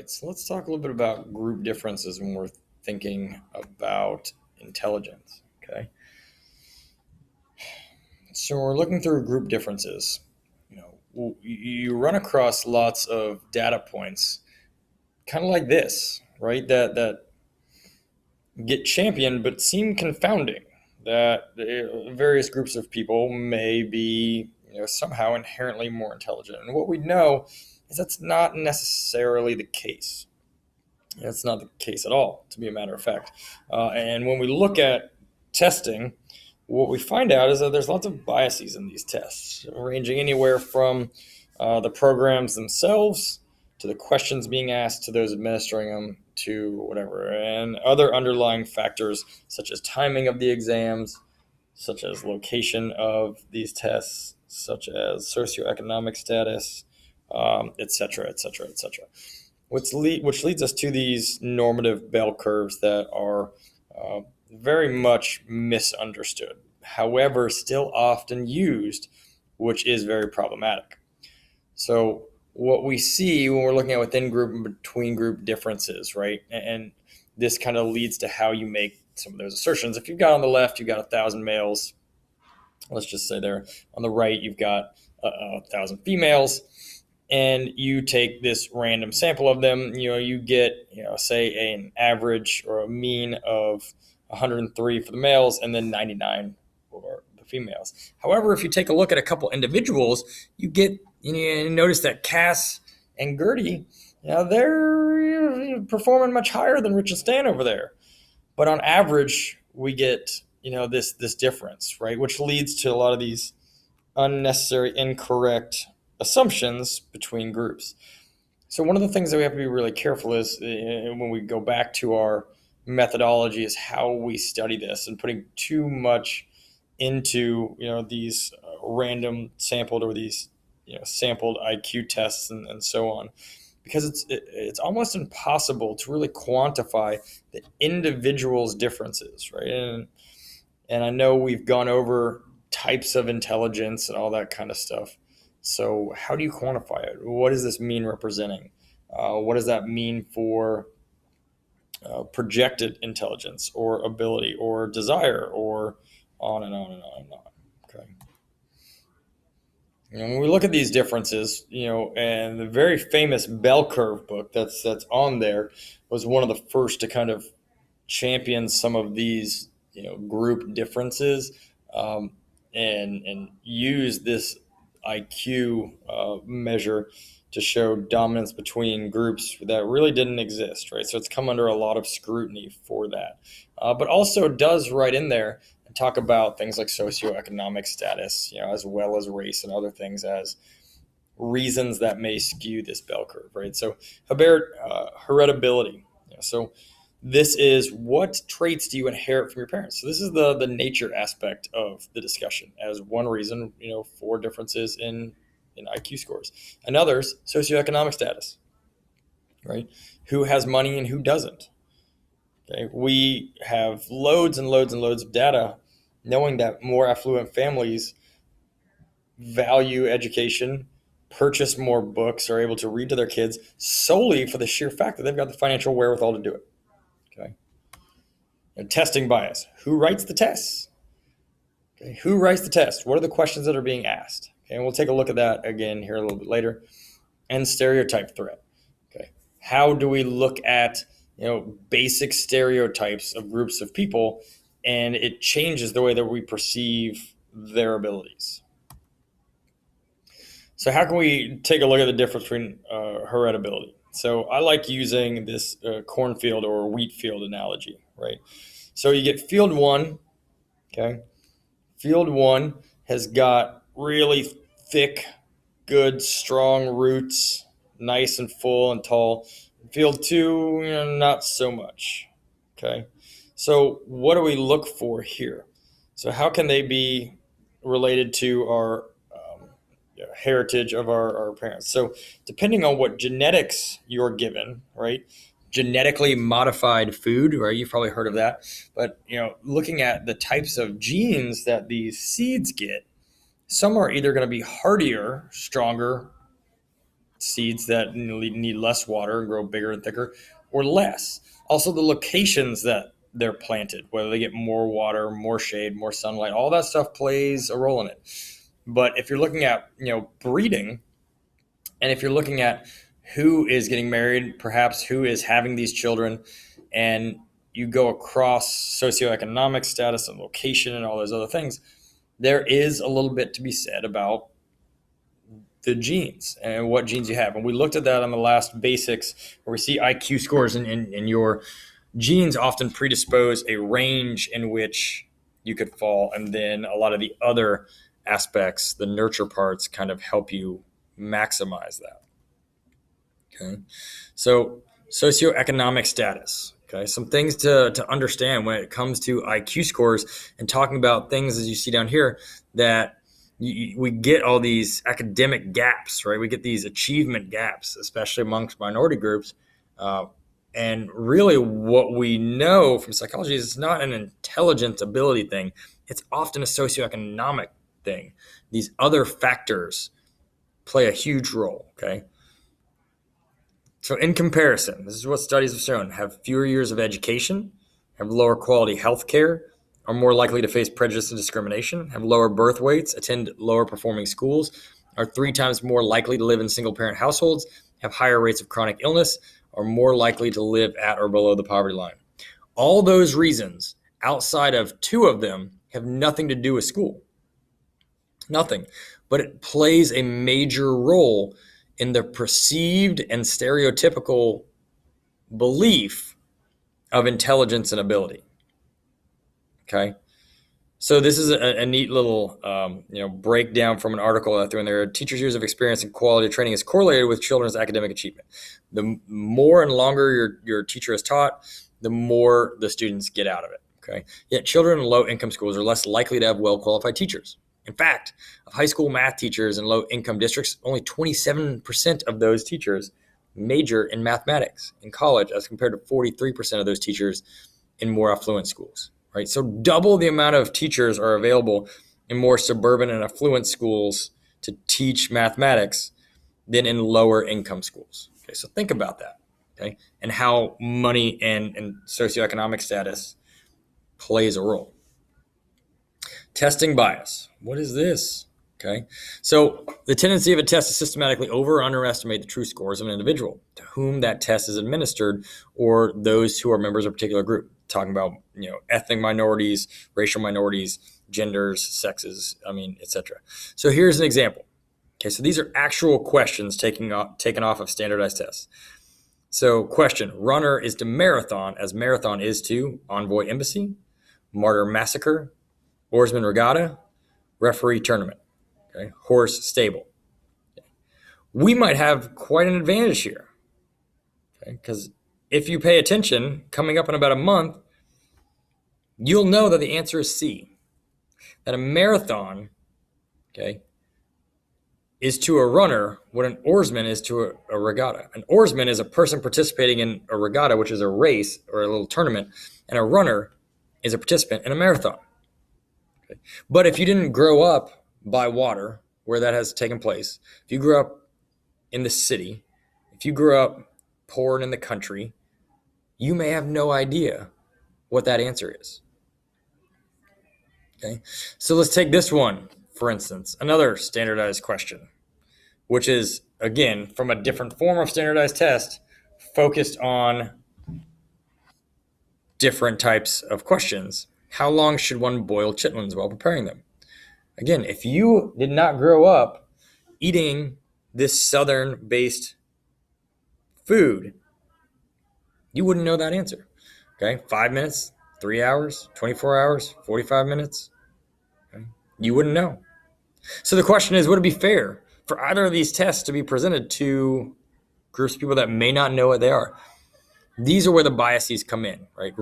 right, so let's talk a little bit about group differences when we're thinking about intelligence. Okay, so we're looking through group differences. You run across lots of data points, kind of like this, right? That get championed but seem confounding. That various groups of people may be, somehow inherently more intelligent, and what we know is that's not necessarily the case. That's not the case at all, to be a matter of fact. And when we look at testing, what we find out is that there's lots of biases in these tests, ranging anywhere from the programs themselves to the questions being asked to those administering them to whatever, and other underlying factors such as timing of the exams, such as location of these tests, such as socioeconomic status, et cetera, et cetera, et cetera, which leads us to these normative bell curves that are very much misunderstood, however, still often used, which is very problematic. So, what we see when we're looking at within group and between group differences, right? And this kind of leads to how you make some of those assertions. If you've got on the left, you've got 1,000 males, let's just say there. On the right, you've got 1,000 females, and you take this random sample of them, you get, say an average or a mean of 103 for the males and then 99 for the females. However, if you take a look at a couple individuals, you notice that Cass and Gertie, they're performing much higher than Rich and Stan over there. But on average, we get, this difference, right? Which leads to a lot of these unnecessary, incorrect assumptions between groups. So one of the things that we have to be really careful is when we go back to our methodology is how we study this, and putting too much into these random sampled or these sampled IQ tests and so on, because it's almost impossible to really quantify the individual's differences, right? And I know we've gone over types of intelligence and all that kind of stuff. So how do you quantify it? What does this mean representing? What does that mean for projected intelligence or ability or desire, or on and on and on and on? Okay. When we look at these differences, and the very famous bell curve book that's on there was one of the first to kind of champion some of these group differences, and use this IQ measure to show dominance between groups that really didn't exist, right? So it's come under a lot of scrutiny for that, but also does right in there and talk about things like socioeconomic status, as well as race and other things as reasons that may skew this bell curve, right? So heritability. So this is, what traits do you inherit from your parents? So this is the nature aspect of the discussion as one reason, for differences in IQ scores. Another's socioeconomic status, right? Who has money and who doesn't? Okay, we have loads and loads and loads of data knowing that more affluent families value education, purchase more books, are able to read to their kids solely for the sheer fact that they've got the financial wherewithal to do it. Okay. And testing bias. Who writes the tests? Okay. Who writes the test? What are the questions that are being asked? Okay. And we'll take a look at that again here a little bit later. And stereotype threat. Okay. How do we look at, basic stereotypes of groups of people, and it changes the way that we perceive their abilities? So how can we take a look at the difference between heritability? So I like using this cornfield or wheat field analogy, right? So you get field one, okay? Field one has got really thick, good, strong roots, nice and full and tall. Field two, not so much, okay? So what do we look for here? So how can they be related to our heritage of our parents? So depending on what genetics you're given, right? Genetically modified food, right? You've probably heard of that. But, looking at the types of genes that these seeds get, some are either going to be hardier, stronger, seeds that need less water and grow bigger and thicker, or less. Also, the locations that they're planted, whether they get more water, more shade, more sunlight, all that stuff plays a role in it. But if you're looking at, breeding, and if you're looking at who is getting married, perhaps who is having these children, and you go across socioeconomic status and location and all those other things, there is a little bit to be said about the genes and what genes you have. And we looked at that on the last basics, where we see IQ scores, and your genes often predispose a range in which you could fall. And then a lot of the other aspects, the nurture parts, kind of help you maximize that. Okay. So socioeconomic status. Okay. Some things to understand when it comes to IQ scores, and talking about things as you see down here, that we get all these academic gaps, right? We get these achievement gaps, especially amongst minority groups. And really what we know from psychology is it's not an intelligence ability thing. It's often a socioeconomic thing. These other factors play a huge role, okay? So in comparison, this is what studies have shown: have fewer years of education, have lower quality health care, are more likely to face prejudice and discrimination, have lower birth weights, attend lower performing schools, are 3 times more likely to live in single parent households, have higher rates of chronic illness, are more likely to live at or below the poverty line. All those reasons, outside of 2 of them, have nothing to do with school. Nothing. But it plays a major role in the perceived and stereotypical belief of intelligence and ability. Okay. So this is a neat little breakdown from an article out there in there. Teachers' years of experience and quality of training is correlated with children's academic achievement. The more and longer your teacher is taught, the more the students get out of it. Okay. Yet children in low-income schools are less likely to have well-qualified teachers. In fact, of high school math teachers in low-income districts, only 27% of those teachers major in mathematics in college, as compared to 43% of those teachers in more affluent schools. Right? So double the amount of teachers are available in more suburban and affluent schools to teach mathematics than in lower income schools. Okay, so think about that. Okay, and how money and socioeconomic status plays a role. Testing bias. What is this? Okay, so the tendency of a test to systematically over or underestimate the true scores of an individual to whom that test is administered, or those who are members of a particular group. Talking about ethnic minorities, racial minorities, genders, sexes, etc. So here's an example. Okay, so these are actual questions taken off of standardized tests. So question: runner is to marathon as marathon is to envoy embassy, martyr massacre, oarsman regatta, referee tournament. Okay, horse stable. Okay. We might have quite an advantage here. Okay, because if you pay attention, coming up in about a month, you'll know that the answer is C. That a marathon, okay, is to a runner what an oarsman is to a regatta. An oarsman is a person participating in a regatta, which is a race or a little tournament, and a runner is a participant in a marathon. Okay. But if you didn't grow up by water, where that has taken place, if you grew up in the city, if you grew up poor and in the country, you may have no idea what that answer is. Okay, so let's take this one, for instance, another standardized question, which is, again, from a different form of standardized test, focused on different types of questions. How long should one boil chitlins while preparing them? Again, if you did not grow up eating this southern-based food, you wouldn't know that answer. Okay, 5 minutes, 3 hours, 24 hours, 45 minutes. Okay? You wouldn't know. So the question is, would it be fair for either of these tests to be presented to groups of people that may not know what they are? These are where the biases come in, right?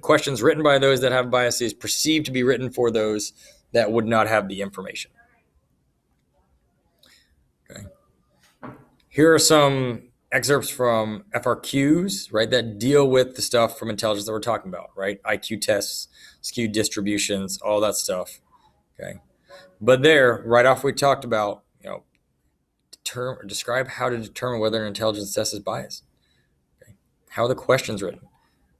Questions written by those that have biases, perceived to be written for those that would not have the information. Okay. Here are some excerpts from FRQs, right, that deal with the stuff from intelligence that we're talking about, right? IQ tests, skewed distributions, all that stuff. Okay. But there, right off, we talked about, describe how to determine whether an intelligence test is biased. Okay. How are the questions written?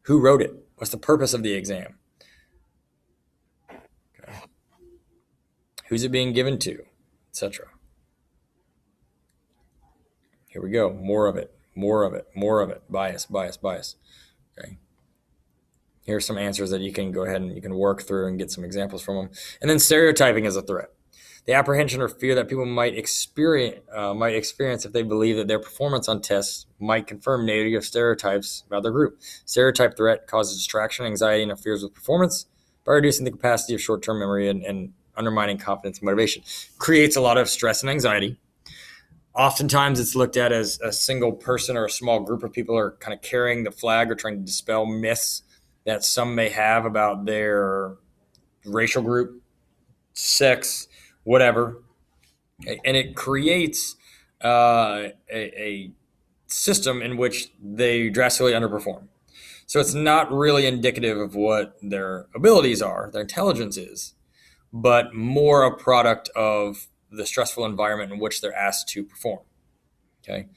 Who wrote it? What's the purpose of the exam? Okay. Who's it being given to, etc. Here we go. More of it. Bias. Okay. Here are some answers that you can go ahead and you can work through and get some examples from them. And then stereotyping is a threat. The apprehension or fear that people might experience if they believe that their performance on tests might confirm negative stereotypes about their group. Stereotype threat causes distraction, anxiety, and interferes with performance by reducing the capacity of short-term memory and undermining confidence and motivation. Creates a lot of stress and anxiety. Oftentimes it's looked at as a single person or a small group of people are kind of carrying the flag or trying to dispel myths that some may have about their racial group, sex, whatever. Okay. And it creates a system in which they drastically underperform. So it's not really indicative of what their abilities are, their intelligence is, but more a product of the stressful environment in which they're asked to perform. Okay.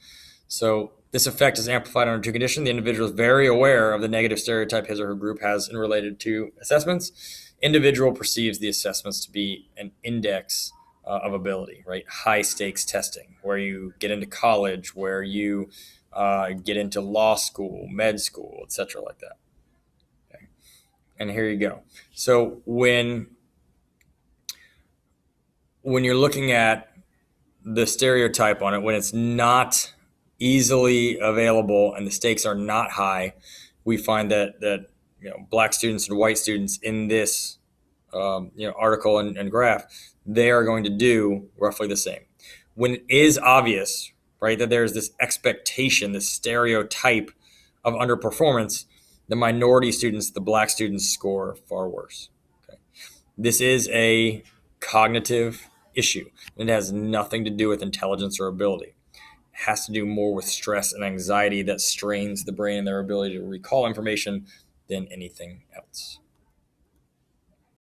So this effect is amplified under two conditions. The individual is very aware of the negative stereotype his or her group has in related to assessments. Individual perceives the assessments to be an index of ability, right? High stakes testing, where you get into college, where you get into law school, med school, etc., like that. Okay. And here you go. So when you're looking at the stereotype on it, when it's not easily available and the stakes are not high, we find that black students and white students in this article and graph, they are going to do roughly the same. When it is obvious, right, that there's this expectation, this stereotype of underperformance, the minority students, the black students, score far worse. Okay. This is a cognitive issue. It has nothing to do with intelligence or ability. It has to do more with stress and anxiety that strains the brain and their ability to recall information than anything else.